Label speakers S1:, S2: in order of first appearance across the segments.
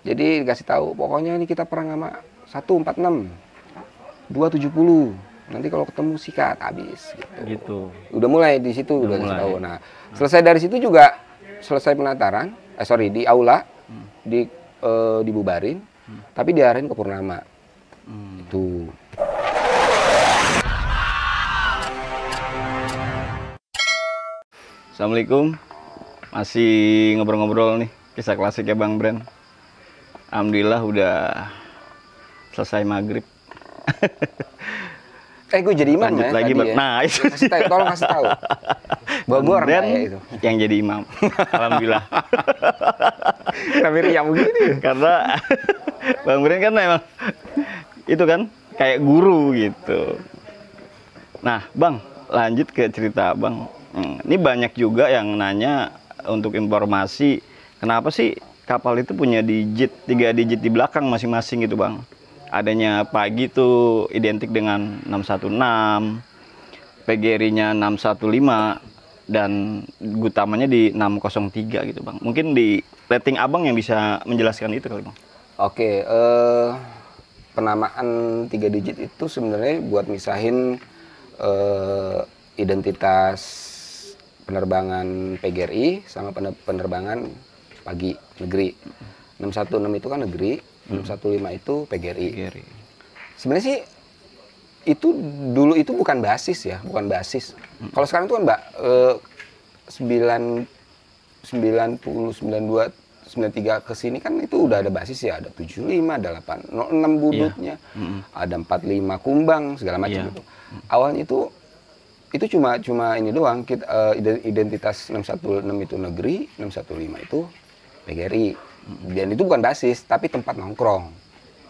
S1: Jadi dikasih tahu, pokoknya ini kita perang sama 146, 270. Nanti kalau ketemu sikat habis gitu. Udah mulai di situ udah kasih tahu. Nah, selesai dari situ juga selesai penataran, di aula dibubarin, tapi diarahin ke Purnama. Itu.
S2: Assalamualaikum. Masih ngobrol-ngobrol nih kisah klasik ya Bang Bren. Alhamdulillah udah selesai maghrib.
S1: Gue jadi imam.
S2: Lanjut
S1: ya
S2: lagi
S1: tadi ya.
S2: Nah itu
S1: tolong kasih tahu. Gue orang kaya itu
S2: yang jadi imam. Alhamdulillah.
S1: Tapi riang begini.
S2: Karena Bang Bren kan emang itu kan kayak guru gitu. Nah Bang, lanjut ke cerita Bang. Ini banyak juga yang nanya untuk informasi, kenapa sih kapal itu punya 3 digit di belakang masing-masing gitu Bang. Adanya Pagi tuh identik dengan 616, PGRI-nya 615, dan Gutamanya di 603 gitu Bang. Mungkin di rating Abang yang bisa menjelaskan itu kali Bang.
S1: Oke, penamaan 3 digit itu sebenarnya buat misahin identitas penerbangan PGRI sama penerbangan Pagi negeri. 616 itu kan negeri, 615 itu PGRI. Sebenarnya sih itu dulu itu bukan basis ya, bukan basis. Kalau sekarang itu kan 90, 92, 93 ke sini kan itu udah ada basis ya, ada 75, ada 806 budutnya, ada 45 kumbang segala macam itu. Awalnya itu cuma ini doang, identitas 616 itu negeri, 615 itu PGRI. Dan itu bukan basis, tapi tempat nongkrong.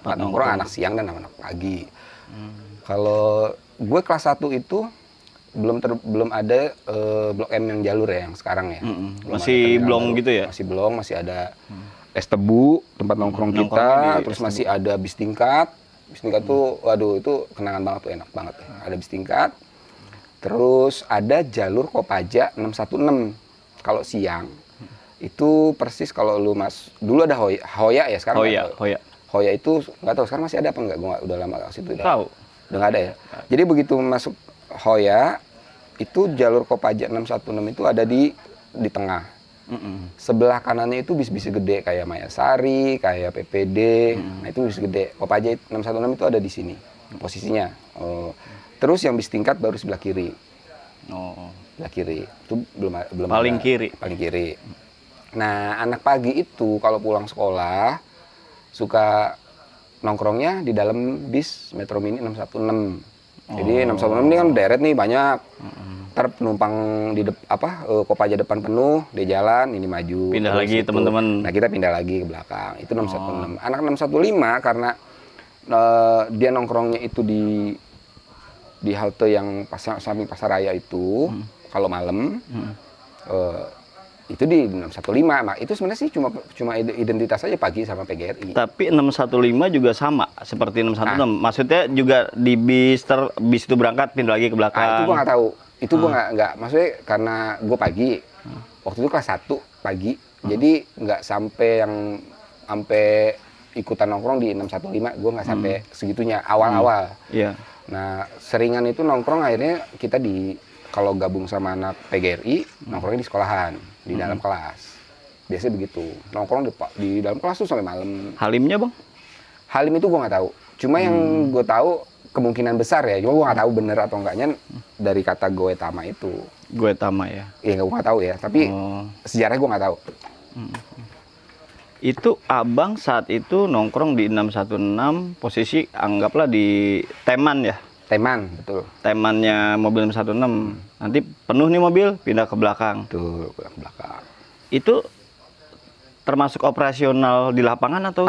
S1: Tempat nongkrong anak siang dan anak pagi. Kalau gue kelas 1 itu belum ada Blok M yang jalur ya, yang sekarang ya.
S2: Masih belum gitu ya?
S1: Masih belum, masih ada es tebu, tempat nongkrong kita, terus masih ada bis tingkat. Bis tingkat tuh, waduh itu kenangan banget tuh, enak banget ya. Ada bis tingkat. Terus ada jalur Kopaja 616 kalau siang. Itu persis kalau lu dulu ada Hoya ya, sekarang Hoya itu nggak tahu sekarang masih ada apa nggak, gue udah lama ke situ udah nggak ada ya. Jadi begitu masuk Hoya itu jalur Kopaja 616 itu ada di tengah. Sebelah kanannya itu bis-bis gede kayak Mayasari, kayak PPD. Nah itu bis gede. Kopaja 616 itu ada di sini posisinya. Terus yang bis tingkat baru sebelah kiri. Sebelah kiri itu belum
S2: paling
S1: ada. Paling kiri. Nah, anak pagi itu kalau pulang sekolah suka nongkrongnya di dalam bis Metro Mini 616. Jadi 616 ini kan deret nih banyak. Ntar penumpang di Kopaja depan penuh, dia jalan, ini maju.
S2: Pindah lagi teman-teman.
S1: Nah, kita pindah lagi ke belakang. Itu 616. Anak 615 karena dia nongkrongnya itu di halte yang samping Pasar Raya itu, kalau malam. Itu di 615, nah itu sebenarnya sih cuma identitas aja Pagi sama PGRI. Tapi
S2: 615 juga sama seperti 616. Maksudnya juga di bis itu berangkat pindah lagi ke belakang.
S1: Itu gua nggak tahu. Itu gua nggak maksudnya karena gua Pagi. Waktu itu kelas 1 Pagi. Jadi nggak sampai ikutan nongkrong di 615, gua nggak sampai segitunya awal-awal. Nah, seringan itu nongkrong akhirnya kita kalau gabung sama anak PGRI, nongkrongnya di sekolahan, di dalam kelas. Biasanya begitu. Nongkrong di dalam kelas tuh sampai malam.
S2: Halimnya Bang?
S1: Halim itu gue nggak tahu. Cuma yang gue tahu kemungkinan besar ya, cuma gue nggak tahu bener atau enggaknya dari kata Goetama itu.
S2: Goetama ya?
S1: Iya, gue nggak tahu ya, tapi sejarahnya gue nggak tahu.
S2: Itu Abang saat itu nongkrong di 616, posisi anggaplah di Teman ya?
S1: Teman, betul.
S2: Temannya mobil 616. Nanti penuh nih mobil, pindah ke belakang.
S1: Tuh, ke belakang.
S2: Itu termasuk operasional di lapangan atau?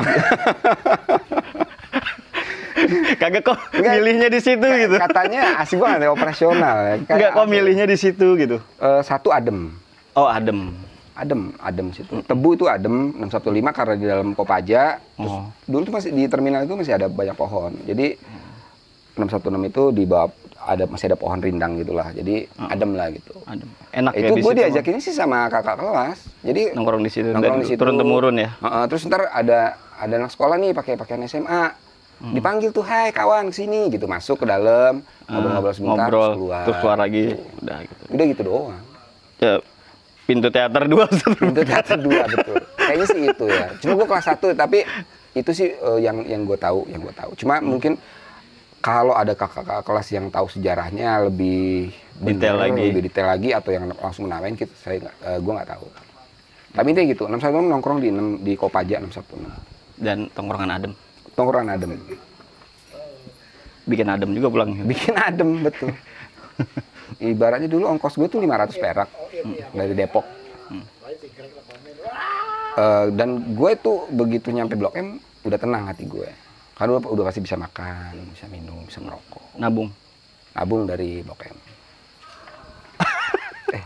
S2: Kagak kok milihnya di situ gitu.
S1: Katanya asik banget ya operasional ya.
S2: Enggak kok milihnya di situ gitu.
S1: Satu adem.
S2: Oh, adem.
S1: Adem situ. Tebu itu adem 615 karena di dalam Kopaja. Terus dulu tuh masih di terminal itu masih ada banyak pohon. Jadi 616 itu di bawah masih ada pohon rindang gitulah. Jadi adem lah gitu.
S2: Adem. Enak
S1: itu
S2: ya di
S1: gue
S2: situ,
S1: diajakinnya sih sama kakak kelas. Jadi
S2: nongkrong di situ,
S1: nongkrong di situ
S2: turun temurun ya.
S1: Terus ntar ada anak sekolah nih pakai pakaian SMA. Dipanggil tuh, hai kawan kesini gitu, masuk ke dalam ngobrol-ngobrol sebentar,
S2: terus keluar lagi. Udah
S1: gitu doang.
S2: Ya, pintu teater 2.
S1: Pintu teater 2 betul. Kayaknya sih itu ya. Cuma gue kelas 1 tapi itu sih yang gue tahu. Cuma mungkin kalau ada kakak kelas yang tahu sejarahnya lebih detail lagi atau yang langsung menawain gitu, gue nggak tahu. Tapi intinya gitu, 616 nongkrong di Kopaja 616.
S2: Dan tongkrongan adem. Bikin adem juga pulangnya.
S1: Bikin adem, betul. Ibaratnya dulu ongkos gue tuh 500 perak dari Depok. Dan gue tuh begitu nyampe Blok M, udah tenang hati gue. Karena udah pasti bisa makan, bisa minum, bisa merokok. Nabung dari Blok M.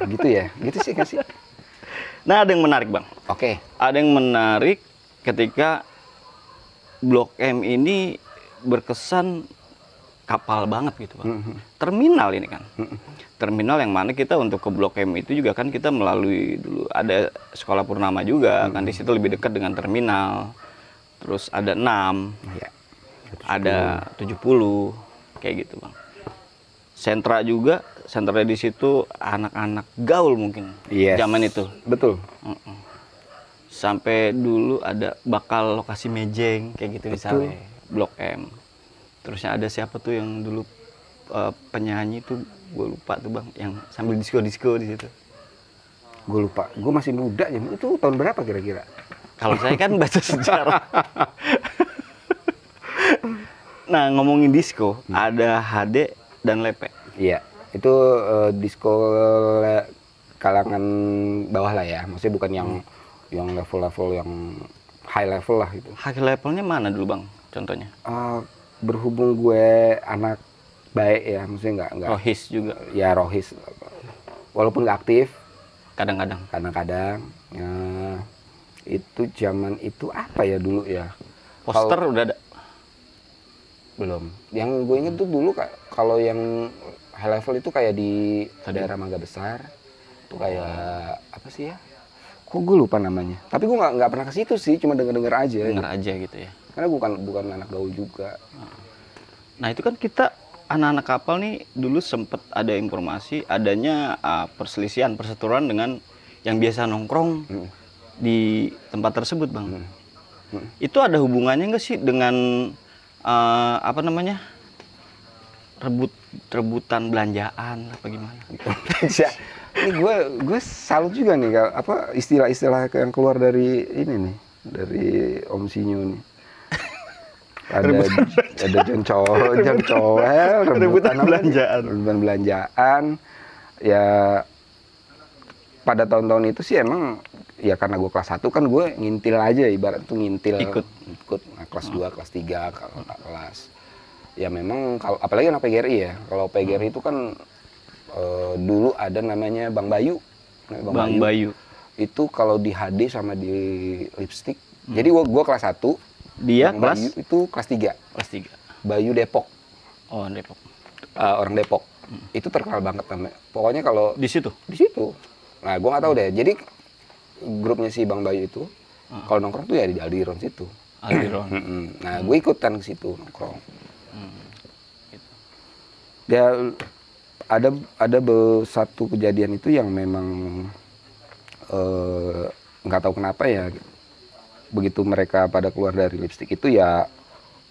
S1: Gitu ya? Gitu sih kan sih?
S2: Nah, ada yang menarik, Bang.
S1: Oke.
S2: Ada yang menarik ketika Blok M ini berkesan kapal banget gitu, Bang. Terminal ini kan. Terminal yang mana kita untuk ke Blok M itu juga kan kita melalui dulu ada sekolah Purnama juga kan, di situ lebih dekat dengan terminal. Terus ada 6.
S1: Ya.
S2: Ada 70 kayak gitu, Bang. Sentra juga, sentra di situ anak-anak gaul mungkin. Zaman itu.
S1: Betul.
S2: Sampai dulu ada bakal lokasi mejeng kayak gitu misalnya, Blok M. Terusnya ada siapa tuh yang dulu penyanyi tuh, gue lupa tuh, Bang, yang sambil disco di situ.
S1: Gue lupa, gue masih muda ya. Itu tahun berapa kira-kira?
S2: Kalau saya kan baca sejarah. Nah, ngomongin disco, ada HD dan Lepe.
S1: Iya, itu disco kalangan bawah lah ya. Maksudnya bukan yang level-level yang high level lah gitu.
S2: High levelnya mana dulu, Bang? Contohnya?
S1: Berhubung gue anak baik ya, maksudnya nggak
S2: Rohis juga.
S1: Ya rohis, walaupun nggak aktif.
S2: Kadang-kadang.
S1: Itu zaman itu apa ya dulu ya?
S2: Poster udah ada?
S1: Belum. Yang gue inget tuh dulu kalau yang high level itu kayak di daerah Mangga Besar. Itu kayak apa sih ya? Kok gue lupa namanya. Tapi gue nggak pernah ke situ sih, cuma denger aja.
S2: Aja gitu ya.
S1: Karena bukan anak gaul juga.
S2: Nah, itu kan kita anak-anak kapal nih dulu sempet ada informasi adanya perseturuan dengan yang biasa nongkrong di tempat tersebut, Bang. Itu ada hubungannya nggak sih dengan apa namanya, rebutan belanjaan apa gimana?
S1: Ini gue salut juga nih apa istilah-istilah yang keluar dari ini nih, dari Om Sinyo nih. Ada John Cowell,
S2: rebutan
S1: belanjaan. Ya pada tahun-tahun itu sih emang ya karena gue kelas 1 kan gue ngintil aja, ibarat tuh ngintil ikut. Nah, kelas 2, kelas 3 kalau kelas. Ya memang kalau apalagi anak PGRI ya. Kalau PGRI itu kan dulu ada namanya Bang Bayu.
S2: Bang Bayu.
S1: Itu kalau di HD sama di Lipstick. Jadi gue kelas 1.
S2: Dia
S1: Bang
S2: kelas?
S1: Bayu itu kelas 3. Bayu Depok.
S2: Oh, Depok.
S1: Orang Depok. Itu terkenal banget namanya. Pokoknya kalau
S2: di situ.
S1: Nah, gue nggak tahu deh. Jadi grupnya si Bang Bayu itu kalau nongkrong tuh ya di Aldiron situ. Nah, gue ikutan ke situ nongkrong.
S2: Gitu.
S1: Ya ada satu kejadian itu yang memang nggak tahu kenapa ya. Begitu mereka pada keluar dari Lipstick itu ya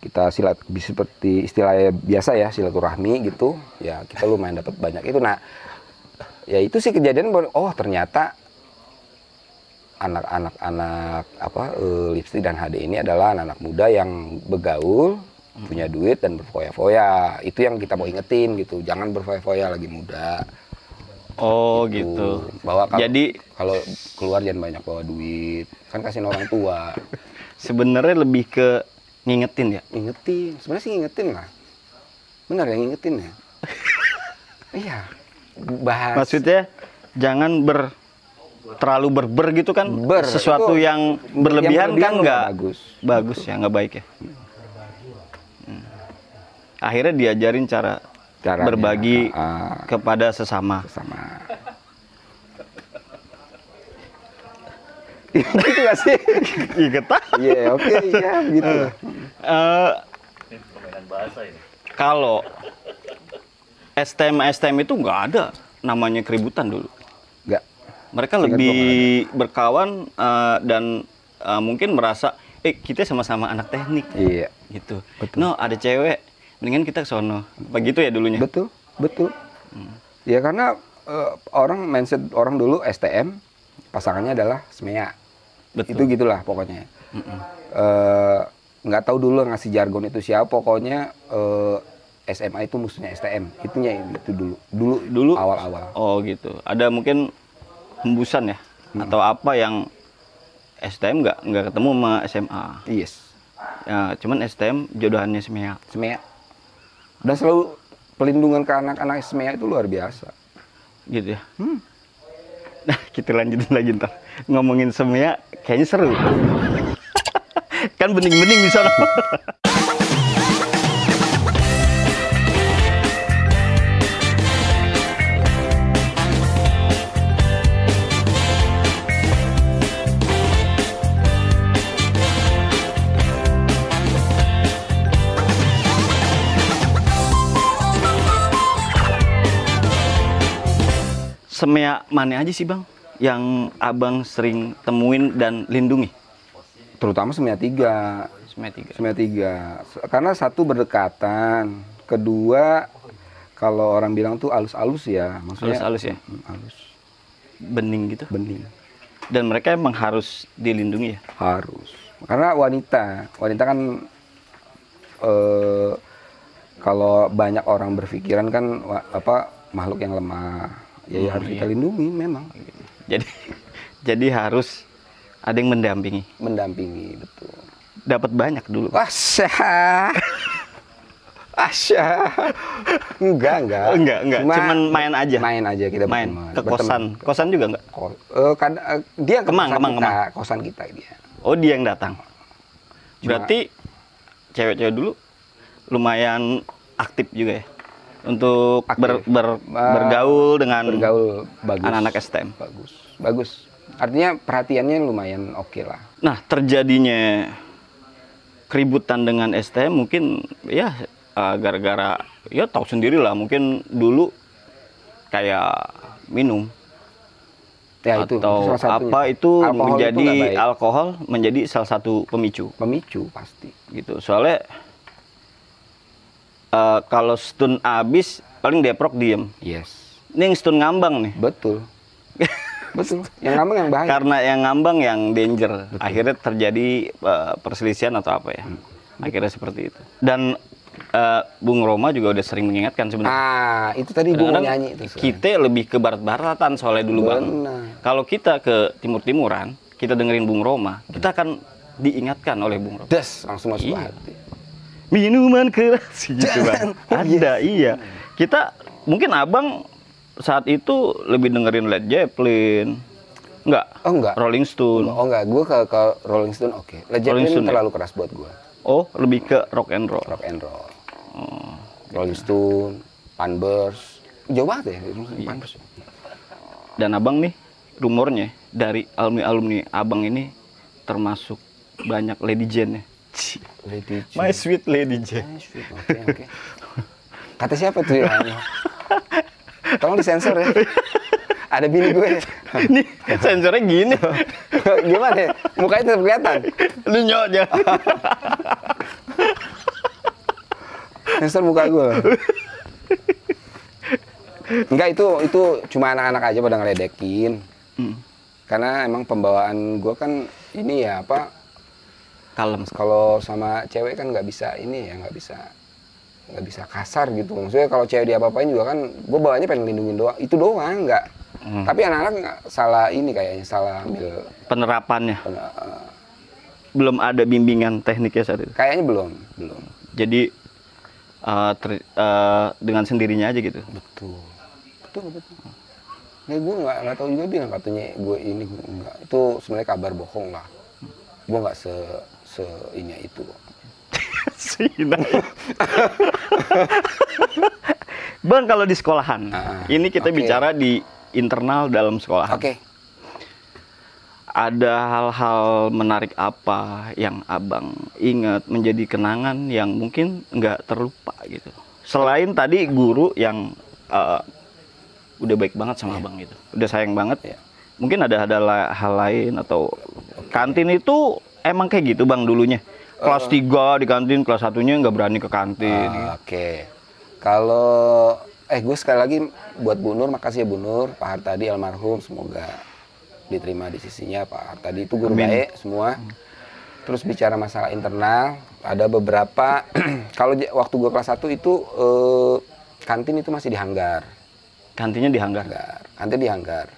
S1: kita seperti istilahnya biasa ya, silaturahmi gitu ya, kita lumayan dapat banyak itu. Nah ya itu sih kejadian, ternyata anak-anak Lipstick dan HD ini adalah anak-anak muda yang begaul, punya duit dan berfoya-foya. Itu yang kita mau ingetin gitu, jangan berfoya-foya lagi muda.
S2: Oh gitu.
S1: Jadi kalau keluar jangan banyak bawa duit, kan kasihin orang tua.
S2: Sebenarnya lebih ke ngingetin ya.
S1: Sebenarnya sih ngingetin lah. Benar ya, ngingetin ya. Iya.
S2: Maksudnya jangan terlalu berber gitu kan. Sesuatu yang berlebihan kan nggak bagus ya, nggak baik ya. Akhirnya diajarin cara
S1: Caranya,
S2: berbagi kepada sesama.
S1: Gitu gak sih?
S2: Iya ketah.
S1: Iya, oke, iya begitu.
S2: Kalau STM itu nggak ada namanya keributan dulu.
S1: Nggak.
S2: Mereka lebih berkawan dan mungkin merasa, kita sama-sama anak teknik.
S1: Iya.
S2: Gitu.
S1: Betul.
S2: No, ada cewek, mendingan kita ke sono. Begitu ya dulunya.
S1: Betul. Ya karena mindset orang dulu STM, pasangannya adalah SMEA.
S2: Betul.
S1: Itu gitulah pokoknya. Nggak tahu dulu ngasih jargon itu siapa, pokoknya SMA itu musuhnya STM. Itu dulu awal-awal.
S2: Oh gitu. Ada mungkin hembusan ya, atau apa yang STM nggak ketemu sama SMA.
S1: Yes.
S2: Ya, cuman STM jodohannya SMEA.
S1: Dan selalu pelindungan ke anak-anak SMEA itu luar biasa.
S2: Gitu ya. Nah, kita lanjutin lagi ntar. Ngomongin SMEA kayaknya seru. Kan bening-bening di sana. SMEA mana aja sih Bang yang Abang sering temuin dan lindungi?
S1: Terutama SMEA 3. SMEA 3. Karena satu berdekatan, kedua kalau orang bilang tuh alus-alus ya, maksudnya
S2: Alus-alus ya?
S1: Alus.
S2: Bening gitu?
S1: Bening.
S2: Dan mereka emang harus dilindungi ya?
S1: Harus. Karena wanita kan kalau banyak orang berpikiran kan makhluk yang lemah. Ya harus kita lindungi memang.
S2: Jadi harus ada yang mendampingi.
S1: Betul.
S2: Dapat banyak dulu.
S1: Asya. Enggak.
S2: Cuman main aja.
S1: Main aja kita
S2: main
S1: berteman.
S2: ke kosan. Kosan juga enggak?
S1: Dia ke
S2: Kemang.
S1: kosan kita dia.
S2: Oh, dia yang datang. Berarti cewek-cewek dulu lumayan aktif juga ya untuk bergaul dengan
S1: bagus.
S2: Anak-anak STM.
S1: Bagus. Artinya perhatiannya lumayan oke lah.
S2: Nah, terjadinya keributan dengan STM mungkin ya gara-gara ya tahu sendiri lah, mungkin dulu kayak minum
S1: ya,
S2: atau apa itu menjadi alkohol menjadi salah satu pemicu
S1: pasti
S2: gitu. Soalnya kalau stun abis paling deprok diem.
S1: Yes.
S2: Ini yang stun ngambang nih.
S1: Betul. Yang ngambang yang bahaya.
S2: Karena yang ngambang yang danger. Betul. Akhirnya terjadi perselisihan atau apa ya. Akhirnya seperti itu. Dan Bung Roma juga udah sering mengingatkan sebenarnya.
S1: Itu tadi gue mau nyanyi itu.
S2: Kita lebih ke barat-baratan soalnya dulu Bang. Kalau kita ke timur-timuran, kita dengerin Bung Roma, kita akan diingatkan oleh Bung Roma.
S1: Langsung masuk hati.
S2: Minuman keras gitu Bang. Ada, iya. Kita mungkin Abang saat itu lebih dengerin Led Zeppelin. Enggak?
S1: Oh enggak.
S2: Rolling Stone.
S1: Oh enggak, gue ke Rolling Stone oke. Led Zeppelin terlalu keras buat gue.
S2: Oh, lebih ke rock and roll.
S1: Oh. Rolling Stone, Panbers. Jauh banget ya Panbers.
S2: Dan Abang nih, rumornya dari alumni Abang ini termasuk banyak Lady Jane ya. My sweet Lady Jane.
S1: Oke. Kata siapa tuh ya? Tolong disensor ya. Ada bini gue.
S2: Ini sensornya gini.
S1: Gimana ya? Mukanya tetap kelihatan.
S2: Lu nyok aja.
S1: Sensor muka gue. Enggak, itu cuma anak-anak aja pada ngeledekin. Karena emang pembawaan gue kan ini ya kalem. Kalau sama cewek kan nggak bisa kasar gitu. Maksudnya kalau cewek diapa-apain juga kan gue bawaannya pengen lindungin doang. Itu doang nggak. Tapi anak-anak salah ini kayaknya, salah ambil
S2: penerapannya. Belum ada bimbingan tekniknya saat itu.
S1: Kayaknya belum.
S2: Jadi dengan sendirinya aja gitu.
S1: Betul. Ya gue nggak tahu juga bilang katanya gue ini enggak. Itu sebenarnya kabar bohong lah. Gue nggak ini itu.
S2: Bang, kalau di sekolahan, ini kita
S1: oke.
S2: bicara di internal dalam sekolahan.
S1: Oke.
S2: Ada hal-hal menarik apa yang abang ingat menjadi kenangan yang mungkin nggak terlupa gitu? Selain tadi guru yang udah baik banget sama abang gitu, udah sayang banget.
S1: Iya.
S2: Mungkin ada hal lain atau kantin itu emang kayak gitu bang dulunya. Kelas 3 di kantin, kelas 1-nya nggak berani ke kantin.
S1: Oke. Kalau gue sekali lagi buat Bu Nur, makasih ya Bu Nur, Pak Hartadi almarhum, semoga diterima di sisinya. Pak Hartadi itu guru baik semua. Terus bicara masalah internal, ada beberapa kalau waktu gue kelas 1 itu kantin itu masih di hanggar.
S2: Kantinnya di hanggar.
S1: Kantin di hanggar.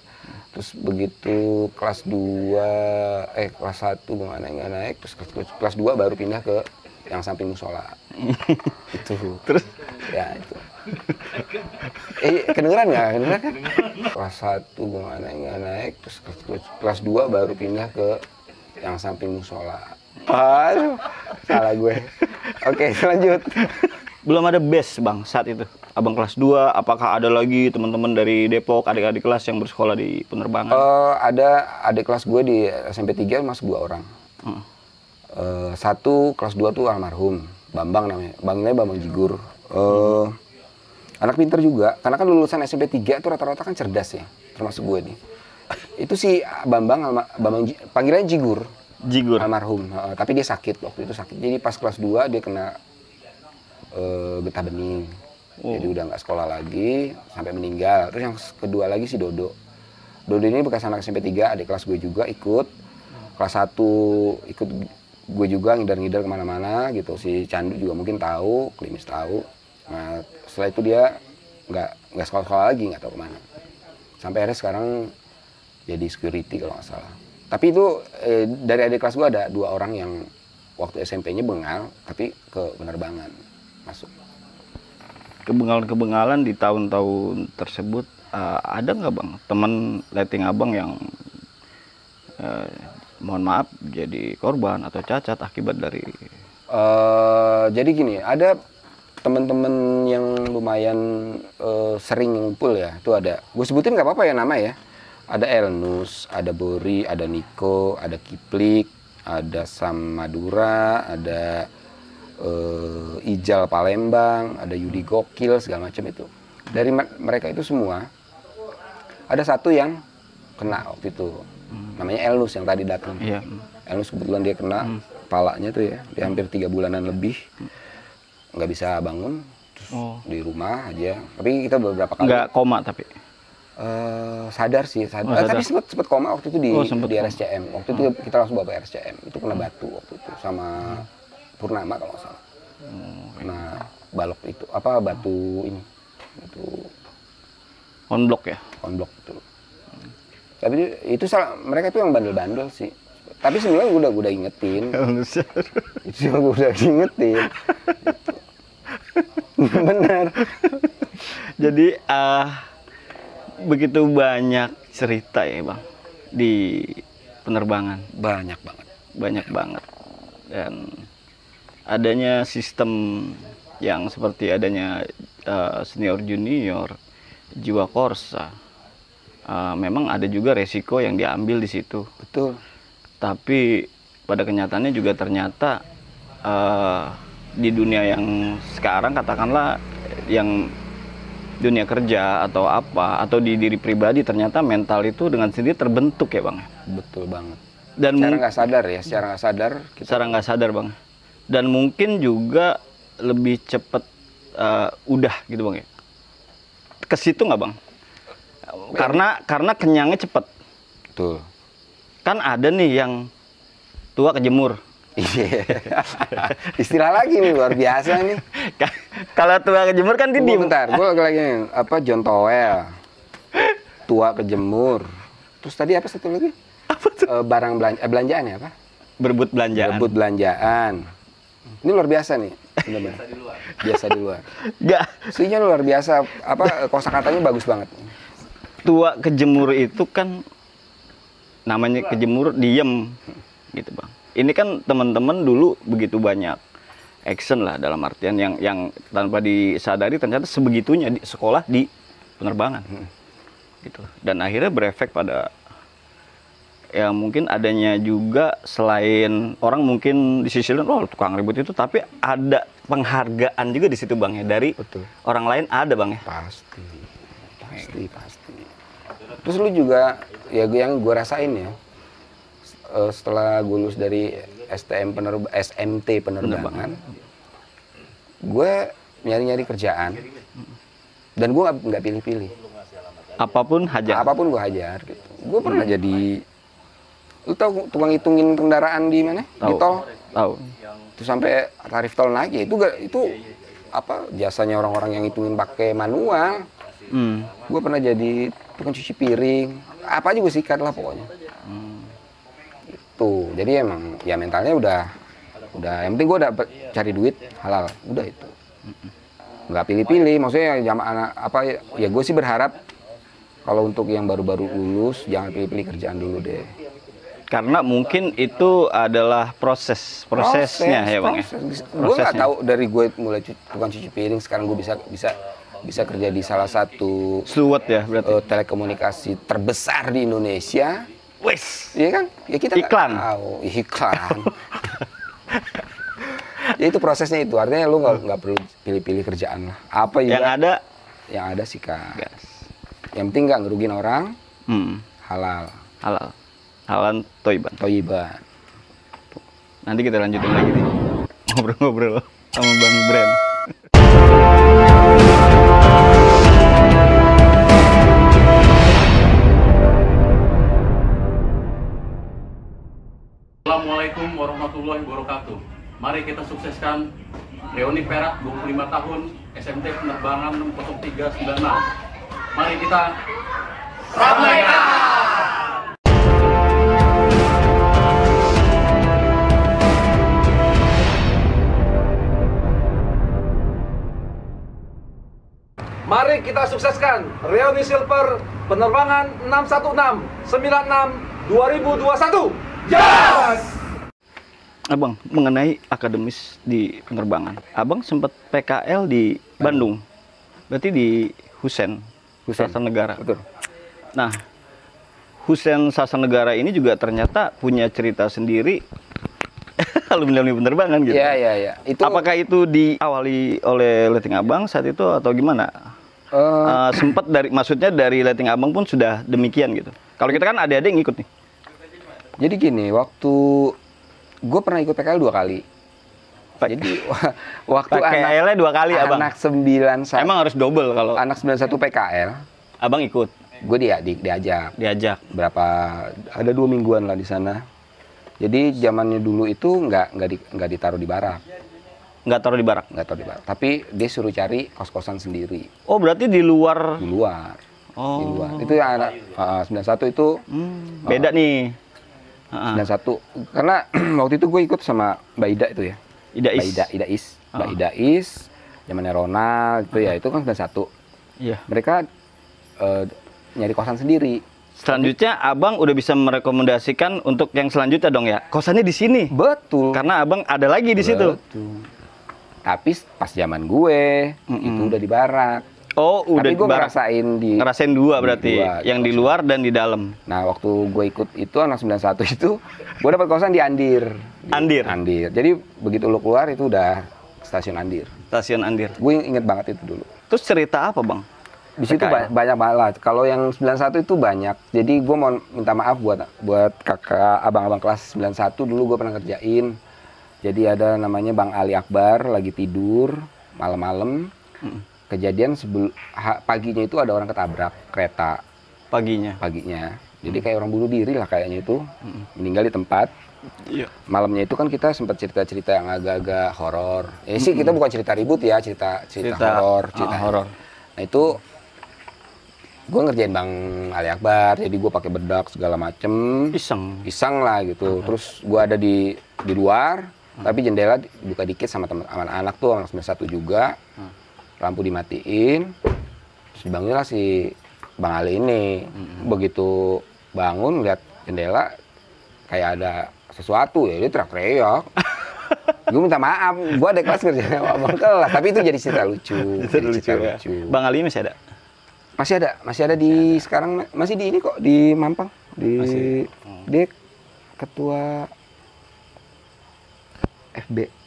S1: Terus begitu kelas 2 kelas 1 gue nggak naik, terus kelas 2 baru pindah ke yang samping musola. Itu.
S2: Terus
S1: Ya itu. Kedengeran nggak? Kedengeran kan? Kelas 1 gue nggak naik, terus kelas 2 baru pindah ke yang samping musola. Aduh, salah gue. Oke, lanjut.
S2: belum ada base bang saat itu. Abang kelas 2, apakah ada lagi teman-teman dari Depok, adik-adik kelas yang bersekolah di penerbangan?
S1: Ada adik kelas gue di SMP 3 masuk 2 orang. Satu kelas 2 tuh almarhum, Bambang namanya. Bambang Jigur. Anak pinter juga, karena kan lulusan SMP 3 tuh rata-rata kan cerdas ya, termasuk gue nih. Itu si Bambang panggilannya Jigur.
S2: Jigur.
S1: Almarhum, tapi dia sakit waktu itu sakit. Jadi pas kelas 2 dia kena getah bening. Jadi udah nggak sekolah lagi sampai meninggal. Terus yang kedua lagi si Dodo. Dodo ini bekas anak SMP 3, adik kelas gue juga ikut. Kelas 1 ikut gue juga ngidar-ngidar kemana-mana gitu. Si Candu juga mungkin tahu, Klimis tahu. Nah setelah itu dia nggak sekolah-sekolah lagi, nggak tahu kemana. Sampai akhirnya sekarang jadi security kalau nggak salah. Tapi itu dari adik kelas gue ada 2 orang yang waktu SMP-nya bengal, tapi ke penerbangan masuk.
S2: Kebengalan-kebengalan di tahun-tahun tersebut ada nggak bang teman letting abang yang mohon maaf jadi korban atau cacat akibat dari
S1: Jadi gini, ada teman-teman yang lumayan sering ngumpul ya. Itu ada, gue sebutin nggak apa-apa ya nama ya. Ada Elnus, ada Bori, ada Niko, ada Kiplik, ada Sam Madura, ada Ijal Palembang, ada Yudi Gokil, segala macam itu. Dari mereka itu semua, ada satu yang kena waktu itu. Namanya Elnus yang tadi datang.
S2: Iya.
S1: Elnus kebetulan dia kena kepalanya tuh ya, dia hampir 3 bulanan lebih. Nggak bisa bangun, terus di rumah aja. Tapi kita beberapa kali.
S2: Nggak koma tapi?
S1: Sadar sih, sadar. Tapi sempat koma waktu itu di RSCM. Waktu itu kita langsung bawa ke RSCM. Itu kena batu waktu itu sama Purnama kalau nggak salah. Nah, balok itu batu ini, itu
S2: Konblok ya?
S1: konblok itu. Tapi itu mereka itu yang bandel-bandel sih. Tapi sebenarnya gue udah ingetin. Itu gue udah ingetin. Benar.
S2: Jadi begitu banyak cerita ya bang di penerbangan.
S1: Banyak banget.
S2: Banyak banget. Dan adanya sistem yang seperti adanya senior junior, jiwa korsa, memang ada juga resiko yang diambil di situ.
S1: Betul.
S2: Tapi pada kenyataannya juga ternyata di dunia yang sekarang katakanlah yang dunia kerja atau apa atau di diri pribadi ternyata mental itu dengan sendiri terbentuk ya bang.
S1: Betul banget.
S2: Dan
S1: secara nggak sadar ya, secara nggak sadar.
S2: Secara nggak sadar bang. Dan mungkin juga lebih cepat udah gitu bang ya. Ke situ nggak bang? Karena kenyangnya cepat.
S1: Betul.
S2: Kan ada nih yang tua kejemur.
S1: Iya. Istilah lagi nih luar biasa nih.
S2: Kalau tua kejemur kan dia diem.
S1: Bentar, gue lagi John Towel. Tua kejemur. Terus tadi apa satu lagi?
S2: Apa tuh?
S1: Barang belanjaan ya apa?
S2: Berebut belanjaan.
S1: Berebut belanjaan. Ini luar biasa nih. Benar-benar. Biasa di luar.
S2: Enggak.
S1: Aslinya luar biasa. Kosakatanya bagus banget.
S2: Tua kejemur itu kan namanya kejemur diem gitu bang. Ini kan teman-teman dulu begitu banyak action lah, dalam artian yang tanpa disadari ternyata sebegitunya di sekolah di penerbangan. Gitu. Dan akhirnya berefek pada ya mungkin adanya juga, selain orang mungkin di sisi lain, oh tukang ribut itu, tapi ada penghargaan juga di situ Bang ya, dari
S1: Betul.
S2: orang lain ada Bang ya.
S1: Pasti. Terus lu juga, ya yang gue rasain ya, setelah gue lulus dari SMT penerbangan, gue nyari-nyari kerjaan, dan gue nggak pilih-pilih.
S2: Apapun hajar.
S1: Apapun gue hajar. Gitu. Gue pernah jadi, lu tahu tukang hitungin kendaraan di mana? Di tol.
S2: Tahu.
S1: Terus sampai tarif tol naik ya, itu apa jasanya orang-orang yang hitungin pakai manual. Gue pernah jadi tukang cuci piring, apa aja gue sikat lah pokoknya. Itu, jadi emang ya mentalnya udah yang penting gue dapet cari duit halal, udah itu. Nggak pilih-pilih, maksudnya jam anak apa ya gue sih berharap kalau untuk yang baru-baru lulus jangan pilih-pilih kerjaan dulu deh.
S2: Karena mungkin itu adalah prosesnya ya Bang.
S1: Gue nggak tahu dari gue mulai tukang cuci piring, sekarang gue bisa kerja di salah satu
S2: Sluwet ya berarti.
S1: Telekomunikasi terbesar di Indonesia.
S2: Wes.
S1: Iya kan? Ya kita
S2: Iklan.
S1: Iklan. Ya itu prosesnya itu. Artinya lu nggak perlu pilih-pilih kerjaan lah. Apa juga yang ada sikat.
S2: Gas.
S1: Yang penting nggak ngerugin orang. Halal.
S2: Halal toiban. Nanti kita lanjutin lagi nih. Ngobrol-ngobrol sama Bang Bren.
S3: Assalamualaikum warahmatullahi wabarakatuh. Mari kita sukseskan reuni perak 25 tahun SMT Penerbangan 60396. Mari kita ramaikan.
S4: Mari kita sukseskan reuni silver penerbangan 61696 2021. Yes!
S2: Abang, mengenai akademis di penerbangan, Abang sempat PKL di Bandung, berarti di Hussein Sasanegara.
S1: Betul.
S2: Nah, Hussein Sasanegara ini juga ternyata punya cerita sendiri alumni penerbangan gitu.
S1: Iya.
S2: Apakah itu diawali oleh letting Abang saat itu atau gimana? Sempat maksudnya dari letting Abang pun sudah demikian gitu. Kalau kita kan adik-adik ngikut nih.
S1: Jadi gini, waktu gue pernah ikut PKL 2 kali. Jadi waktu
S2: PKL-nya 2 kali Abang.
S1: Anak 91.
S2: Emang harus double kalau
S1: anak 91 PKL.
S2: Abang ikut.
S1: Gue diajak.
S2: Berapa?
S1: Ada 2 mingguan lah di sana. Jadi zamannya dulu itu nggak ditaruh di barak.
S2: Nggak taruh di barak.
S1: Tapi dia suruh cari kos-kosan sendiri.
S2: Oh, berarti di luar.
S1: Di luar.
S2: Oh.
S1: Itu yang anak 91 itu
S2: beda nih.
S1: 91. Karena waktu itu gue ikut sama Mbak Ida itu ya. Ida Is. Mbak Ida Is, zamannya Ronald itu ya, itu kan 91.
S2: Iya.
S1: Mereka nyari kosan sendiri.
S2: Selanjutnya Abang udah bisa merekomendasikan untuk yang selanjutnya dong ya. Kosannya di sini.
S1: Betul.
S2: Karena Abang ada lagi di situ.
S1: Betul. Tapi pas zaman gue itu udah di barak.
S2: Oh, udah
S1: tapi gue
S2: di barak. Ngerasain dua berarti, yang di luar dan di dalam.
S1: Nah, waktu gue ikut itu anak 91 itu, gue dapat kosan di Andir.
S2: Andir.
S1: Jadi begitu lo keluar itu udah stasiun Andir.
S2: Stasiun Andir.
S1: Gue inget banget itu dulu.
S2: Terus cerita apa, Bang?
S1: Di situ banyak banget. Kalau yang 91 itu banyak. Jadi gue mau minta maaf buat kakak abang-abang kelas 91 dulu gue pernah kerjain. Jadi ada namanya Bang Ali Akbar lagi tidur malam-malam. Kejadian paginya itu ada orang ketabrak kereta. Paginya. Jadi kayak orang bunuh diri lah kayaknya itu. Meninggal di tempat.
S2: Iya.
S1: Malamnya itu kan kita sempat cerita-cerita yang agak-agak horor. Ya sih kita bukan cerita ribut ya, cerita horor, horor. Nah itu gue ngerjain Bang Ali Akbar, jadi gue pakai bedak segala macem. Iseng lah gitu. Terus gue ada di luar, tapi jendela buka dikit sama teman anak-anak tuh, anak 91 juga. Lampu dimatiin, terus dibangun lah si Bang Ali ini. Begitu bangun lihat jendela kayak ada sesuatu ya, dia teriak-teriak. Gue minta maaf, gue ada kelas kerjanya sama abang kelas, tapi itu jadi cerita lucu. Jadi cerita
S2: ya.
S1: lucu.
S2: Bang Ali masih ada?
S1: Masih ada di sekarang, masih di ini kok, di Mampang. Dia ketua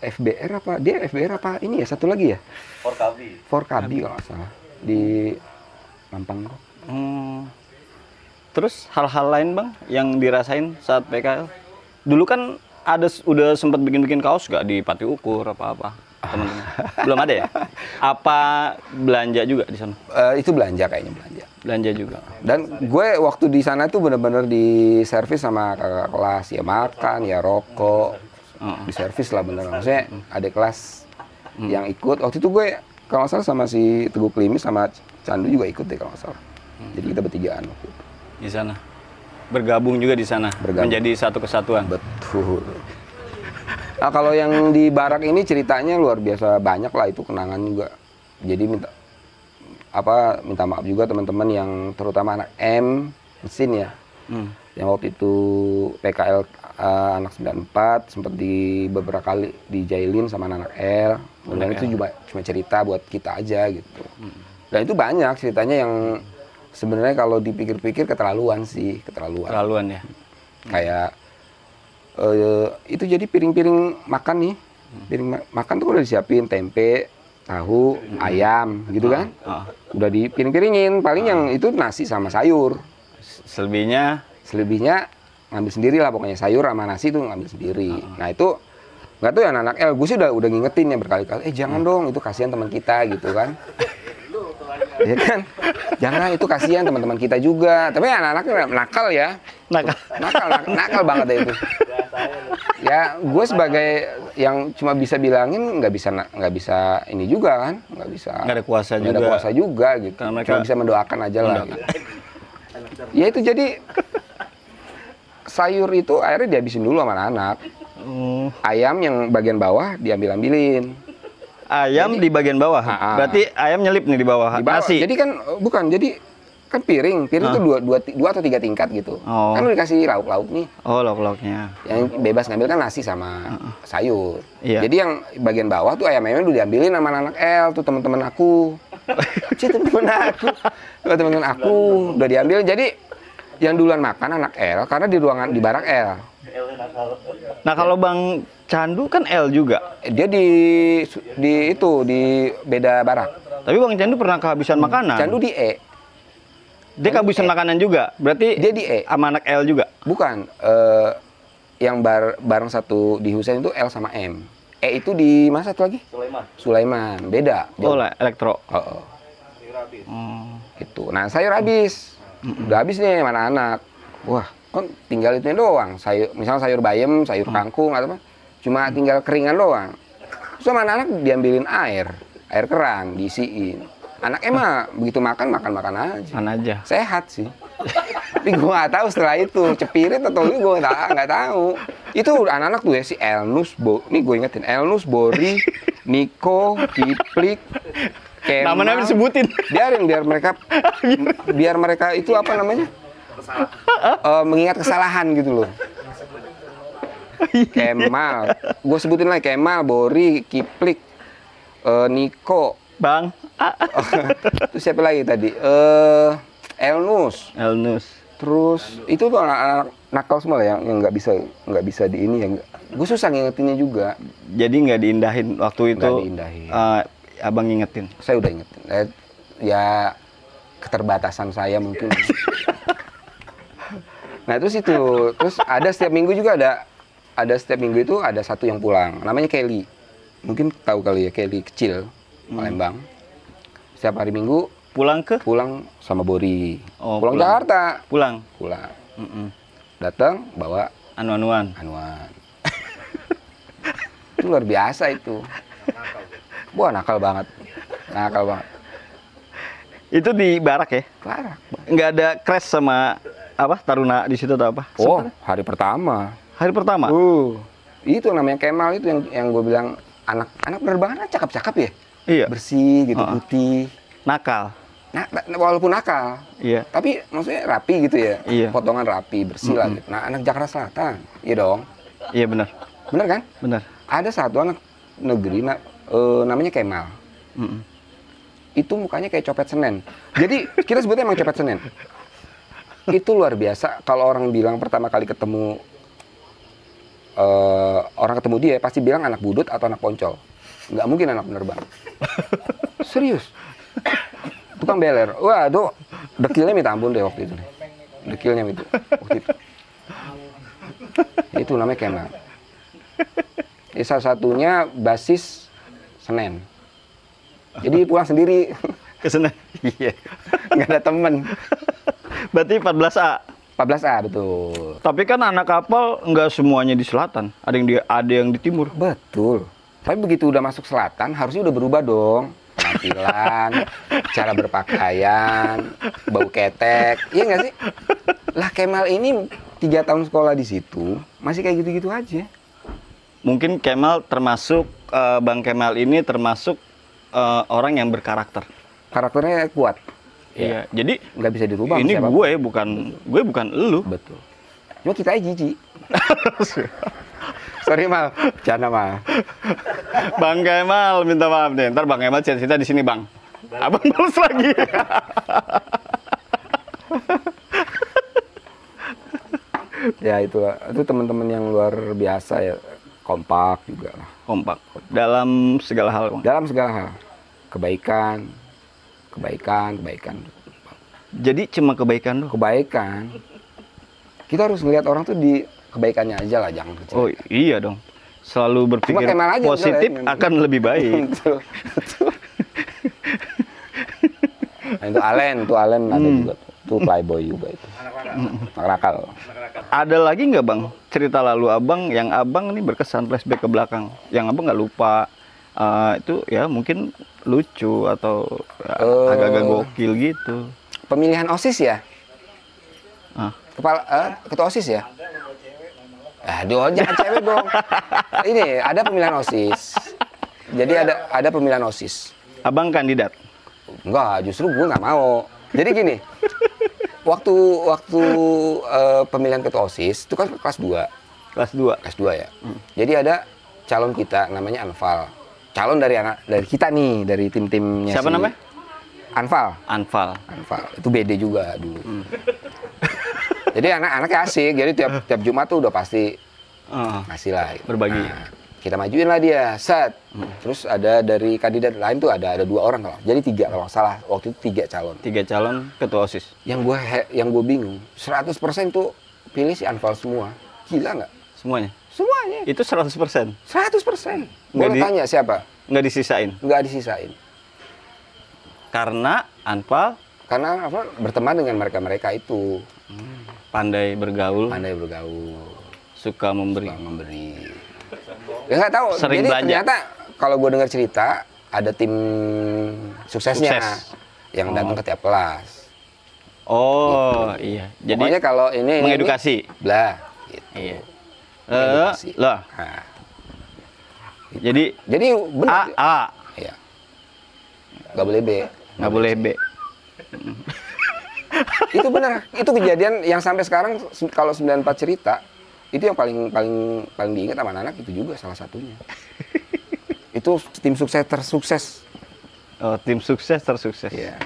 S1: FBR apa? Dia FBR apa ini ya? Satu lagi ya? Forkabi kalau nggak salah. Di Mampang kok.
S2: Terus hal-hal lain Bang yang dirasain saat PKL? Dulu kan udah sempat bikin kaos gak di Pati Ukur apa-apa? Teman-teman. Belum ada ya? Apa belanja juga di sana?
S1: Itu belanja kayaknya,
S2: Belanja juga.
S1: Dan gue waktu di sana tuh bener-bener di servis sama kakak kelas, ya makan, ya rokok, di servis lah bener. Maksudnya ada kelas yang ikut. Waktu itu gue kalau nggak salah sama si Teguh Klimis sama Candu juga ikut deh kalau nggak salah. Jadi kita bertigaan waktu itu.
S2: Di sana. Bergabung juga di sana. Menjadi satu kesatuan.
S1: Betul. Nah kalau yang di barak ini ceritanya luar biasa banyak lah, itu kenangan juga. Jadi minta maaf juga teman-teman yang terutama anak M mesin ya. Yang waktu itu PKL anak 94 sempat di beberapa kali dijailin sama anak L. Dan itu cuma cerita buat kita aja gitu. Dan itu banyak ceritanya yang sebenarnya kalau dipikir-pikir keterlaluan sih,
S2: Keterlaluan ya.
S1: Kayak itu jadi piring-piring makan nih. Piring makan tuh udah disiapin tempe, tahu, ayam gitu kan. Udah dipiring-piringin, paling yang itu nasi sama sayur. Selebihnya ngambil sendiri lah pokoknya, sayur sama nasi tuh ngambil sendiri. Nah itu nggak tahu ya anak L, gue sih udah ngingetin ya berkali-kali, jangan dong, itu kasihan teman kita gitu kan. Ya kan, jangan, itu kasihan teman-teman kita juga. Tapi anak-anaknya nakal ya, nakal banget deh itu. Ya gue sebagai yang cuma bisa bilangin nggak bisa ini juga kan, nggak ada kuasa juga gitu. Cuma bisa mendoakan aja lah. Gitu. Ya itu jadi sayur itu akhirnya dihabisin dulu sama anak-anak. Ayam yang bagian bawah diambilin.
S2: Ayam di bagian bawah. Berarti ayam nyelip nih di bawah. Nasi.
S1: Jadi kan jadi kan piring itu dua atau 3 tingkat gitu. Kan udah dikasih lauk-lauk nih.
S2: Lauk-lauknya.
S1: Yang bebas ngambil kan nasi sama sayur.
S2: Iya.
S1: Jadi yang bagian bawah tuh ayam-ayamnya udah diambilin sama anak L tuh, teman-teman aku. Teman-teman aku udah diambil. Jadi yang duluan makan anak L karena di barak L.
S2: Nah kalau Bang Candu kan L juga.
S1: Dia di beda barak.
S2: Tapi Bang Candu pernah kehabisan makanan.
S1: Candu di E.
S2: Dia kehabisan makanan juga. Berarti
S1: dia di E
S2: sama anak L juga.
S1: Bukan. Yang bareng satu di Husein itu L sama M. E itu di mana satu lagi? Sulaiman. Beda.
S2: Elektro.
S1: Itu. Nah, sayur habis. Udah habis nih mana anak. Wah, kan tinggal itu doang. Misalnya sayur bayam, sayur kangkung atau apa. Cuma tinggal keringan doang. Terus sama anak diambilin air keran diisiin. Anak mah begitu makan aja. Sehat sih. Tapi gue nggak tahu setelah itu cepirit atau ini gue nggak tahu. Itu anak-anak tuh ya si Elnus, ini gue ingetin Elnus, Bori, Niko, Kiplik, Kemal.
S2: Namanya disebutin.
S1: Biar mereka itu apa namanya? Mengingat kesalahan gitu loh. Kemal, gue sebutin lagi Kemal, Bori, Kiplik, Niko,
S2: Bang.
S1: Terus siapa lagi tadi? Elnus. Terus itu tuh anak-anak nakal semua lah yang nggak bisa di ini, yang gue susah ngingetinnya juga.
S2: Jadi nggak diindahin waktu itu.
S1: Nggak diindahin.
S2: Abang ngingetin.
S1: Saya udah ingetin. Ya keterbatasan saya mungkin. Nah terus ada setiap minggu juga ada setiap minggu itu ada satu yang pulang. Namanya Kelly. Mungkin tahu kali ya, Kelly kecil, Palembang. Setiap hari Minggu pulang sama Bori. Pulang Jakarta. Pulang. Datang bawa
S2: anuan.
S1: Itu luar biasa itu. Wah, nakal banget.
S2: Itu di barak ya?
S1: Barak.
S2: Nggak ada crash sama taruna di situ atau apa?
S1: Hari pertama. Itu namanya Kemal itu yang gue bilang anak penerbangan cakep-cakep ya.
S2: Iya.
S1: Bersih gitu, putih.
S2: Nakal.
S1: Walaupun nakal.
S2: Iya.
S1: Tapi maksudnya rapi gitu ya.
S2: Iya.
S1: Potongan rapi, bersih lah gitu. Nah, anak Jakarta Selatan. Iya dong.
S2: Iya benar.
S1: Benar kan?
S2: Benar.
S1: Ada satu anak negeri namanya Kemal. Itu mukanya kayak copet Senen. Jadi kita sebutnya emang copet Senen. Itu luar biasa. Kalau orang bilang pertama kali ketemu orang ketemu dia pasti bilang anak budut atau anak poncol. Nggak mungkin anak penerbang. Serius. Tukang beler. Wah, itu dekilnya minta ampun deh waktu itu. Dekilnya itu. Waktu itu. Itu namanya Kemal. Salah satunya basis Senen. Jadi pulang sendiri.
S2: Ke Senen.
S1: Iya. Nggak ada temen.
S2: Berarti 14A.
S1: 14A betul.
S2: Tapi kan anak kapal nggak semuanya di selatan. Ada yang di timur.
S1: Betul. Tapi begitu udah masuk selatan, harusnya udah berubah dong. Penampilan, cara berpakaian, bau ketek. Iya nggak sih? Lah Kemal ini 3 tahun sekolah di situ, masih kayak gitu-gitu aja.
S2: Mungkin Kemal termasuk, Bang Kemal ini termasuk orang yang berkarakter.
S1: Karakternya kuat.
S2: Iya. Jadi
S1: Nggak bisa dirubah.
S2: ini
S1: sama siapapun.
S2: gue bukan elu.
S1: Betul. Cuma kita aja jijik. Sorry Mal, bercanda Mal.
S2: Bang Kemal minta maaf nih. Ntar Bang Kemal cerita di sini Bang. Abang balas lagi.
S1: Ya itu teman-teman yang luar biasa ya, kompak juga lah.
S2: Kompak dalam segala hal. Bang.
S1: Dalam segala hal, kebaikan.
S2: Jadi cuma kebaikan doang.
S1: Kebaikan. Kita harus ngelihat orang tuh di kebaikannya aja lah, jangan kecil.
S2: Oh iya dong. Selalu berpikir
S1: Kemal aja,
S2: positif
S1: betul, ya.
S2: akan lebih baik.
S1: Betul. Nah, itu Alen ada juga. Itu playboy juga itu. Anak nakal.
S2: Ada lagi nggak Bang cerita lalu Abang yang Abang ini berkesan flashback ke belakang, yang Abang nggak lupa? Itu ya mungkin lucu atau ya, agak-agak gokil gitu.
S1: Pemilihan OSIS ya? Ketua OSIS ya? Aduh, jangan cewek dong. Ini ada pemilihan OSIS. Jadi ada pemilihan OSIS.
S2: Abang kandidat?
S1: Enggak, justru gue nggak mau. Jadi gini, waktu pemilihan ketua OSIS itu kan kelas 2.
S2: Kelas 2.
S1: Kelas 2 ya. Jadi ada calon kita namanya Anfal. Calon dari kita nih, dari tim-timnya.
S2: Siapa namanya?
S1: Anfal. Itu BD juga dulu. Jadi anak-anaknya asik. Jadi tiap Jumat tuh udah pasti ngasih lah.
S2: Berbagi.
S1: Nah, kita majuin lah dia, set. Terus ada dari kandidat lain tuh ada 2 orang kalau. Jadi 3 kalau nggak salah. Waktu itu 3 calon.
S2: 3 calon ketua OSIS.
S1: Yang gue bingung, 100% tuh pilih si Anfal semua. Gila nggak?
S2: Semuanya?
S1: Semuanya.
S2: Itu 100%?
S1: 100%. Boleh tanya siapa?
S2: Nggak disisain?
S1: Nggak disisain.
S2: Karena Anfal?
S1: Karena apa? Berteman dengan mereka itu.
S2: Pandai bergaul. Suka memberi.
S1: Ya nggak tahu.
S2: Sering
S1: jadi
S2: belanja.
S1: ternyata kalau gue dengar cerita ada tim suksesnya yang datang ke tiap kelas.
S2: Oh iya. Jadi
S1: pokoknya kalau ini
S2: mengedukasi.
S1: Blah. Gitu.
S2: Iya.
S1: Mengedukasi.
S2: Lah.
S1: Nah,
S2: Jadi
S1: benar.
S2: A.
S1: Iya. Nggak boleh B.
S2: Nggak boleh B.
S1: Itu benar. Itu kejadian yang sampai sekarang kalau 94 cerita itu yang paling diingat sama anak itu juga salah satunya. Itu tim sukses tersukses.
S2: Oh, tim sukses tersukses.
S1: Iya.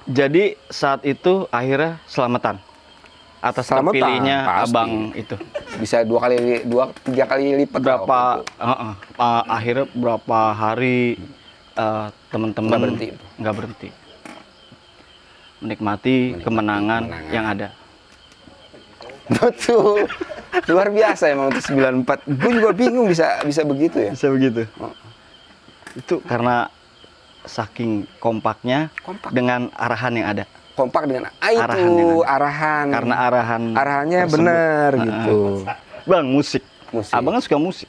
S2: Jadi saat itu akhirnya selamatan atas
S1: Selamatan,
S2: terpilihnya
S1: pasti.
S2: Abang itu.
S1: Bisa 3 kali lipat.
S2: Berapa akhirnya berapa hari teman-teman nggak berhenti menikmati kemenangan yang ada.
S1: Betul. Luar biasa emang untuk 94. Gue juga bingung bisa begitu ya.
S2: Bisa begitu. Itu karena saking kompaknya dengan arahan yang ada.
S1: Kompak dengan arahan.
S2: Karena
S1: arahannya
S2: tersebut.
S1: Benar gitu.
S2: Bang, musik. Abang kan suka musik.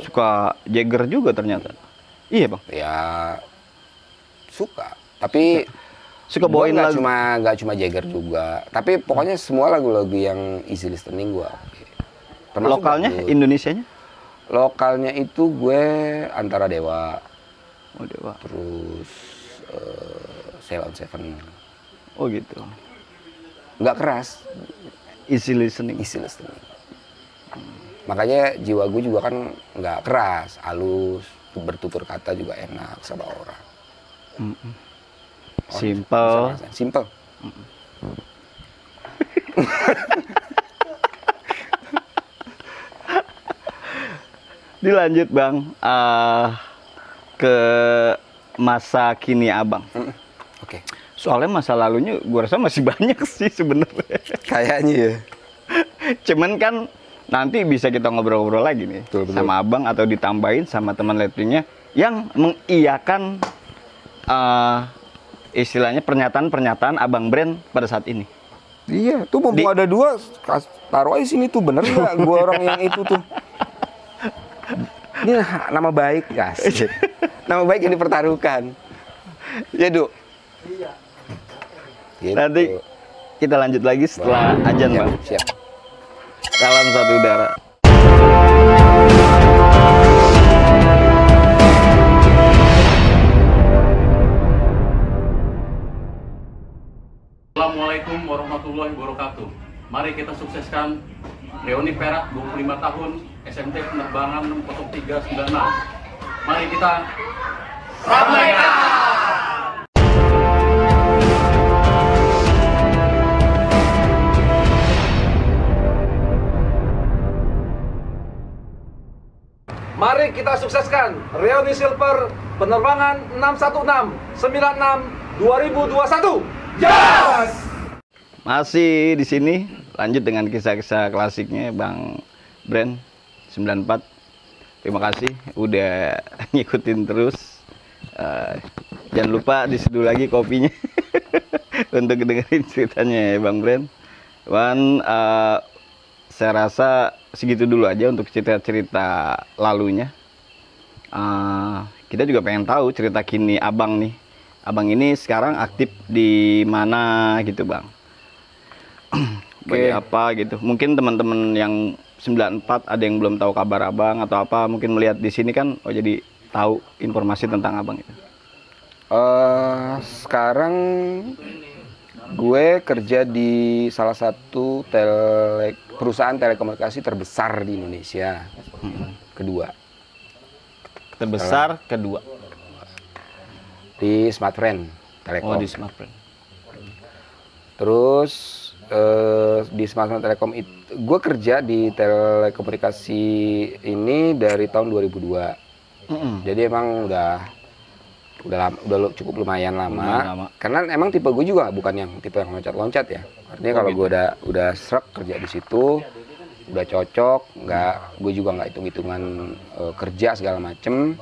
S2: Suka Jagger juga ternyata. Iya, Bang.
S1: Ya suka. Tapi
S2: suka bawain lagu.
S1: Nggak cuma Jagger juga. Tapi pokoknya semua lagu-lagu yang easy listening gue.
S2: Lokalnya, Indonesianya?
S1: Lokalnya itu gue antara Dewa.
S2: Oh, Dewa.
S1: Terus Sail on Seven.
S2: Oh gitu.
S1: Nggak keras.
S2: Easy listening.
S1: Makanya jiwa gue juga kan nggak keras, halus, bertutur kata juga enak sama orang.
S2: Simple.
S1: Simple.
S2: Dilanjut Bang, ke masa kini Abang.
S1: Oke.
S2: Soalnya masa lalunya gua rasa masih banyak sih sebenarnya.
S1: Kayaknya ya.
S2: Cuman kan nanti bisa kita ngobrol-ngobrol lagi nih
S1: Betul.
S2: sama Abang atau ditambahin sama teman letringnya yang mengiyakan istilahnya pernyataan-pernyataan Abang Brand pada saat ini.
S1: Iya, tuh mumpung ada dua, taruh aja sini tuh, bener nggak? Gua orang yang itu tuh. Ini nama baik, guys. Nama baik yang dipertaruhkan. Ya, Duk. Iya. Gitu.
S2: Nanti kita lanjut lagi setelah ajan,
S1: Siap,
S2: Bang.
S1: siap.
S2: Salam satu udara.
S3: Assalamualaikum warahmatullahi wabarakatuh. Mari kita sukseskan reuni Perak 25 tahun SMT Penerbangan 60396. Mari kita ramaikan.
S4: Mari kita sukseskan reuni silver penerbangan 61696 2021. Jas!
S2: Masih di sini lanjut dengan kisah-kisah klasiknya Bang Brand 94. Terima kasih udah ngikutin terus. Jangan lupa diseduh lagi kopinya untuk dengerin ceritanya ya Bang Brand. Dan saya rasa segitu dulu aja untuk cerita-cerita lalunya. Kita juga pengen tahu cerita kini Abang nih. Abang ini sekarang aktif di mana gitu Bang? Bagi apa gitu? Mungkin teman-teman yang 94 ada yang belum tahu kabar Abang atau apa, mungkin melihat di sini kan, oh jadi tahu informasi tentang Abang itu.
S1: Sekarang gue kerja di salah satu perusahaan telekomunikasi terbesar di Indonesia. Kedua.
S2: Terbesar kedua.
S1: Di Smartfren Telekom.
S2: Oh, di Smartfren.
S1: Terus di Smartfren Telekom itu gue kerja di telekomunikasi ini dari tahun 2002. Jadi emang udah cukup lumayan lama. Karena emang tipe gue juga bukan yang tipe yang loncat-loncat ya. Artinya kalau
S2: gitu.
S1: gue udah srek kerja di situ, udah cocok, gue juga nggak hitung-hitungan kerja segala macem.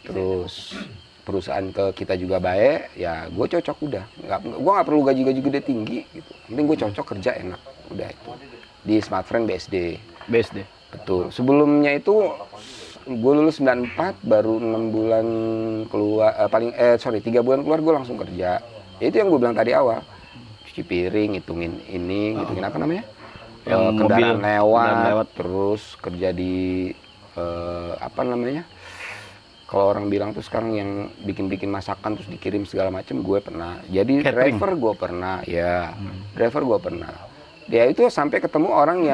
S1: Terus perusahaan ke kita juga baik, ya gue cocok udah. Gue nggak perlu gaji gede tinggi gitu. Penting gue cocok kerja enak, udah itu. Di Smartfren BSD.
S2: BSD.
S1: Betul. Sebelumnya itu gue lulus 94, baru 6 bulan keluar, 3 bulan keluar gue langsung kerja. Ya, itu yang gue bilang tadi awal. Cuci piring, ngitungin apa namanya?
S2: Yang
S1: kendaraan
S2: mobil,
S1: lewat, terus kerja di apa namanya? Kalau orang bilang tuh sekarang yang bikin masakan terus dikirim segala macam, gue pernah. Jadi
S2: catering.
S1: driver gue pernah, ya. Driver gue pernah. Dia itu sampai ketemu orang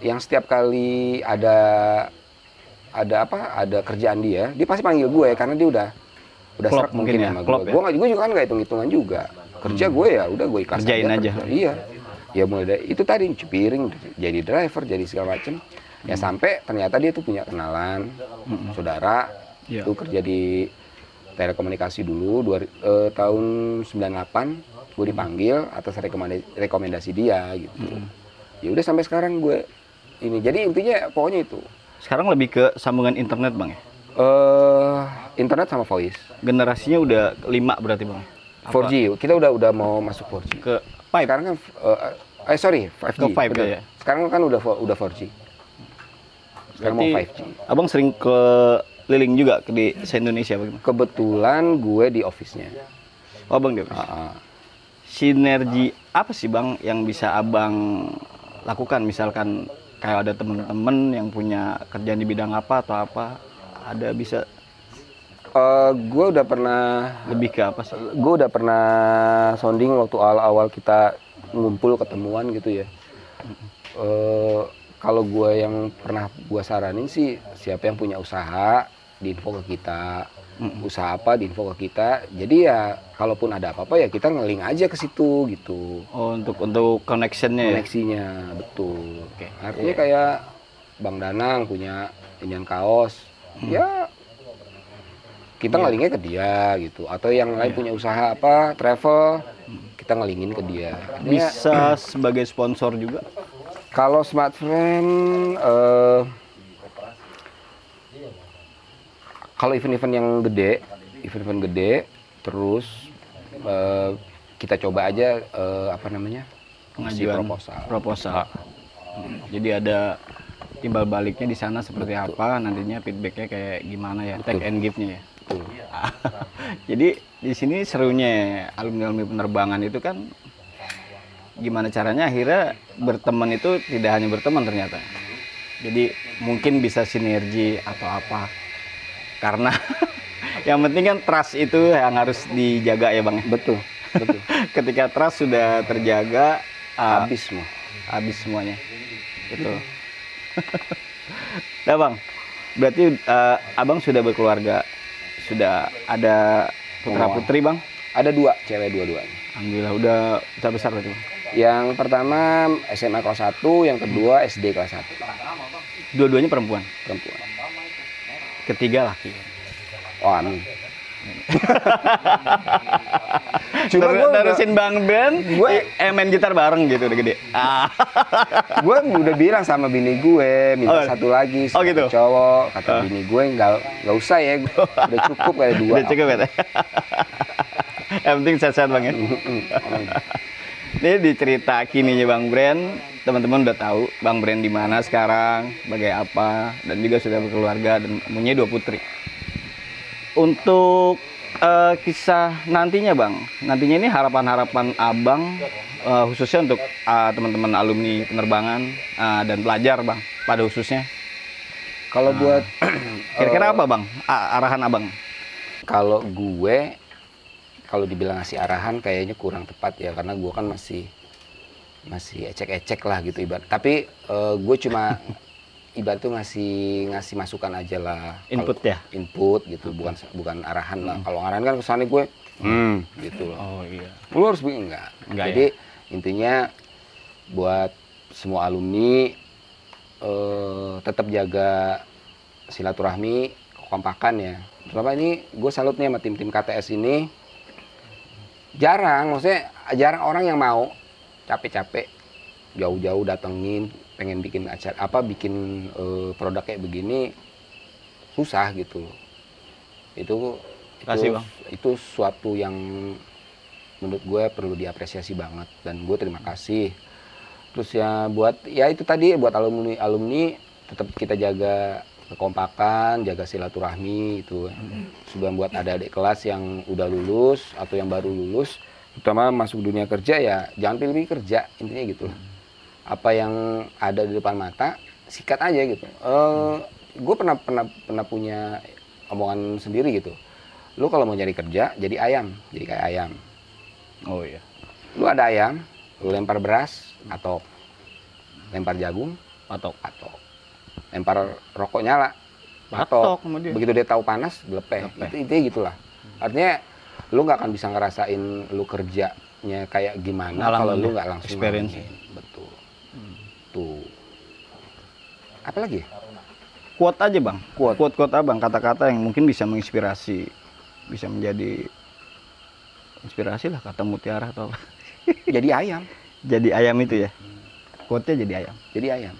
S1: yang setiap kali ada kerjaan dia pasti panggil gue karena dia udah
S2: Klop
S1: serak mungkin
S2: ya,
S1: sama
S2: klop
S1: gue.
S2: ya?
S1: Gue juga kan nggak hitung-hitungan juga. Kerja gue ya udah gue ikhlas
S2: Kerjain aja.
S1: Iya. Ya mulai dari itu tadi cuci piring, jadi driver, jadi segala macem. Ya sampai ternyata dia tuh punya kenalan saudara itu kerja di telekomunikasi dulu tahun 98 gue dipanggil atas rekomendasi dia gitu. Ya udah sampai sekarang gue ini. Jadi intinya pokoknya itu.
S2: Sekarang lebih ke sambungan internet Bang ya?
S1: Internet sama voice.
S2: Generasinya udah 5 berarti Bang?
S1: 4G. Kita udah mau masuk 4G.
S2: Ke 5?
S1: Sekarang kan 5G.
S2: Ke 5
S1: betul.
S2: ya?
S1: Sekarang kan udah 4G. Sekarang mau 5G.
S2: Abang sering keliling juga di se-Indonesia bagaimana?
S1: Kebetulan gue di office-nya.
S2: Oh Bang di office. Sinergi apa sih Bang yang bisa Abang lakukan? Misalkan kayak ada teman-teman yang punya kerjaan di bidang apa atau apa, ada bisa
S1: Gue udah pernah
S2: lebih ke apa sih?
S1: Gue udah pernah sounding waktu awal-awal kita ngumpul ketemuan gitu ya. kalau gue yang pernah gue saranin sih, siapa yang punya usaha diinfo ke kita, usaha apa diinfo ke kita. Jadi ya kalaupun ada apa-apa ya kita ngeling aja ke situ gitu.
S2: Oh, untuk connectionnya ya?
S1: Koneksinya betul.
S2: Oke.
S1: Artinya kayak Bang Danang punya inian kaos, ya kita ngelingnya ke dia gitu. Atau yang lain punya usaha apa travel, kita ngelingin ke dia. Artinya,
S2: Bisa sebagai sponsor juga?
S1: kalau Smart Friend, kalau event-event yang gede, terus kita coba aja apa namanya, ngasih
S2: Pengajuan
S1: proposal.
S2: Jadi ada timbal baliknya di sana seperti apa, nantinya feedbacknya kayak gimana ya, take and give-nya ya.
S1: Betul.
S2: Jadi di sini serunya alumni penerbangan itu kan gimana caranya akhirnya berteman itu tidak hanya berteman ternyata. Jadi mungkin bisa sinergi atau apa. Karena yang penting kan trust itu yang harus dijaga ya Bang.
S1: Betul, betul.
S2: Ketika trust sudah terjaga,
S1: Habis semua.
S2: habis semuanya. Betul. Nah Bang, berarti Abang sudah berkeluarga, sudah ada putra putri Bang?
S1: Ada 2, cewek dua-duanya.
S2: Alhamdulillah udah besar berarti Bang.
S1: Yang pertama SMA kelas 1, yang kedua SD kelas 1.
S2: Dua-duanya perempuan. Ketiga laki.
S1: Oh, amin. Cuma gue
S2: Nerusin Bang Ben, main gitar bareng gitu udah gede.
S1: gue udah bilang sama bini gue minta satu lagi,
S2: Oh, gitu?
S1: cowok. Kata bini gue nggak usah ya, udah cukup kayak 2.
S2: Udah cukup ya. Yang penting sehat-sehat Bang ya. Ini di cerita kininya Bang Bren, teman-teman udah tahu Bang Bren di mana sekarang, sebagai apa, dan juga sudah berkeluarga dan punya 2 putri. Untuk kisah nantinya Bang, nantinya ini harapan-harapan Abang khususnya untuk teman-teman alumni penerbangan dan pelajar Bang, pada khususnya.
S1: Kalau buat
S2: Kira-kira apa Bang, arahan Abang?
S1: kalau gue, kalau dibilang ngasih arahan kayaknya kurang tepat ya, karena gue kan masih ecek-ecek lah gitu ibarat. Tapi gue cuma ibarat tuh ngasih masukan aja lah.
S2: Input ya?
S1: Input gitu, bukan arahan lah. Kalau arahan kan kesannya gue gitu loh.
S2: Oh iya.
S1: Lu harus begini enggak. Jadi intinya buat semua alumni tetap jaga silaturahmi, kekompakan ya. Selama ini gue salut nih sama tim-tim KTS ini. Jarang orang yang mau capek-capek jauh-jauh datengin, pengen bikin acara bikin produk kayak begini, susah gitu loh. Itu suatu yang menurut gue perlu diapresiasi banget, dan gue terima kasih. Terus ya itu tadi buat alumni tetap kita jaga kekompakan, jaga silaturahmi itu. Sebelum buat adik-adik kelas yang udah lulus atau yang baru lulus, terutama masuk dunia kerja, ya jangan pilih kerja, intinya gitu. Apa yang ada di depan mata sikat aja gitu. Gue pernah punya omongan sendiri gitu. Lu kalau mau nyari kerja jadi kayak ayam.
S2: Oh iya.
S1: Lu ada ayam, lu lempar beras atau lempar jagung
S2: Patok.
S1: Lempar rokok nyala,
S2: Patok sama dia.
S1: begitu dia tahu panas, lepeh. Intinya gitulah. Artinya lu nggak akan bisa ngerasain lu kerjanya kayak gimana kalau lu nggak langsung
S2: experience.
S1: Betul. Tuh. Apa lagi?
S2: Quote aja Bang.
S1: Quote.
S2: Quote Abang, kata-kata yang mungkin bisa menginspirasi, bisa menjadi inspirasi lah, kata mutiara atau apa.
S1: Jadi ayam.
S2: Jadi ayam itu ya. Quote-nya jadi ayam.
S1: Jadi ayam.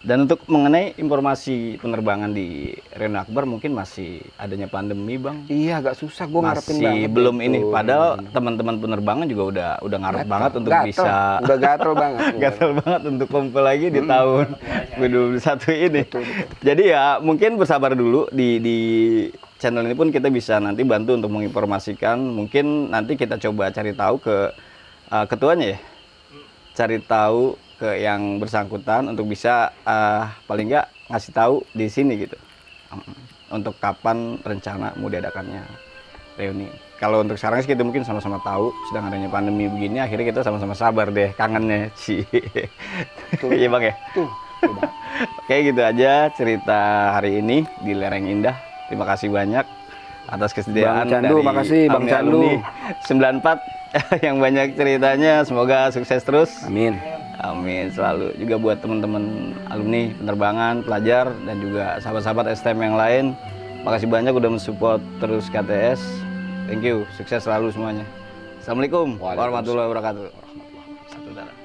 S2: Dan untuk mengenai informasi penerbangan di Reuni Akbar mungkin masih adanya pandemi Bang.
S1: Iya, agak susah gue ngarepin banget.
S2: Masih belum
S1: itu.
S2: ini, padahal teman-teman penerbangan juga udah ngarep banget untuk bisa.
S1: Udah gatel banget.
S2: Gatel banget untuk kumpul lagi di tahun 2021 ini.
S1: Betul.
S2: Jadi ya mungkin bersabar dulu di channel ini pun kita bisa nanti bantu untuk menginformasikan. Mungkin nanti kita coba cari tahu ke ketuanya ya. Cari tahu ke yang bersangkutan untuk bisa paling nggak ngasih tahu di sini gitu. Untuk kapan rencana mau diadakannya. reuni. Kalau untuk sekarang sih kita mungkin sama-sama tahu sedang adanya pandemi begini, akhirnya kita sama-sama sabar deh kangennya sih. Iya Bang ya?
S1: Tuh.
S2: Oke gitu aja cerita hari ini di Lereng Indah. Terima kasih banyak atas kesediaan
S1: Bang Candu,
S2: dari
S1: makasih Bang Candu.
S2: Alumni 94 yang banyak ceritanya. Semoga sukses terus.
S1: Amin.
S2: Amin selalu. Juga buat teman-teman alumni penerbangan, pelajar dan juga sahabat-sahabat STM yang lain. Makasih banyak udah mensupport terus KTS. Thank you. Sukses selalu semuanya. Assalamualaikum warahmatullahi wabarakatuh. Satu darah.